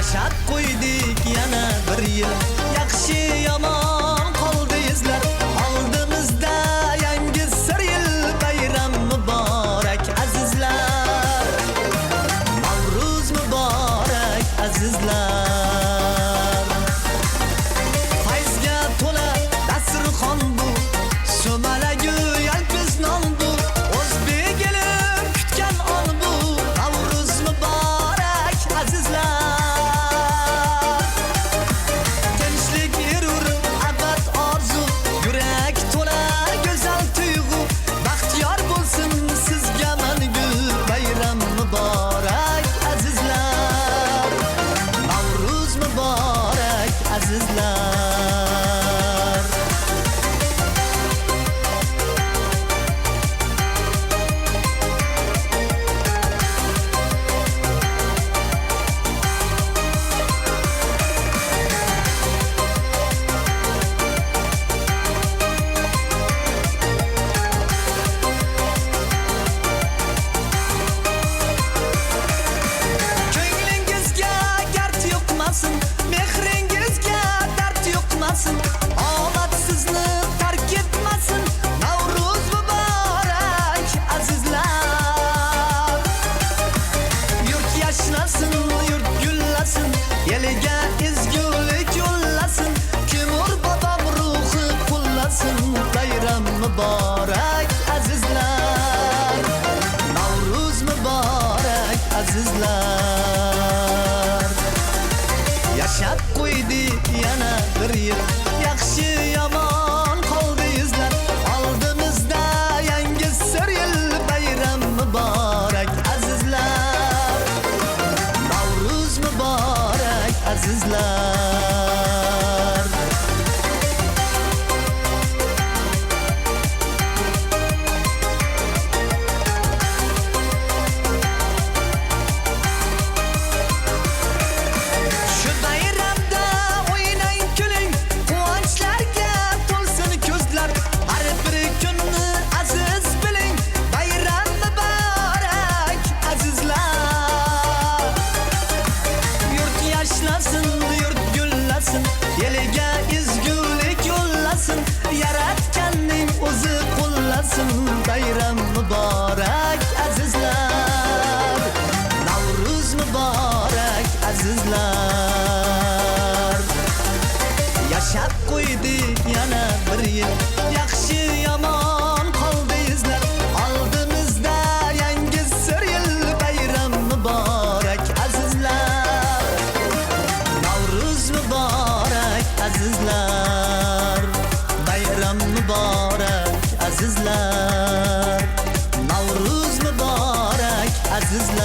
Yashab qo'ydik yana bir yil, yaxshi yomon qoldi izlar. Oldimizda yangi sir yil, bayram muborak azizlar. Navruz muborak azizlar. Fayzga to'la dasturxon bu, so'malagu yalpiz non bu. O'zbek eli kutgan on bu, Navruz muborak azizlar. Tinchlik erur abad orzu, yurak to'la go'zal tuyg'u. Baxtiyor bo'lsin sizga mangu, bayram muborak azizlar. Navruz muborak azizlar. Ko'nglingizga gard yuqmasin, mehringizga dard yuqmasin, omad sizni tark etmasin. Navruz muborak azizlar. Yurt yashnasin, yurt gullasin, eliga ezgulik yo'llasin. Kimur bobom ruhi qullasin, bayram muborak azizlar. Navruz muborak azizlar. Yashab qo'ydik yana bir yil, yaxshi yomon qoldi izlar. Oldimizda yangi sir yil, bayram muborak azizlar. Navruz muborak azizlar. Shu bayramda o'ynang kuling, quvonchlarga to'lsin ko'zlar. Har bir kunni aziz biling, bayram muborak azizlar. Yurt yashnasin, yurt gullasin, eliga ezgulik yo'llasin. Yaratganning o'zi qo'llasin, bayram muborak azizlar. Navruz muborak azizlar. Yashab qo'ydik yana bir yil, yaxshi yomon qoldi izlar. Oldimizda yangi sir yil, bayram muborak azizlar. Navruz muborak azizlar. Bayram muborak azizlar. Navruz muborak azizlar.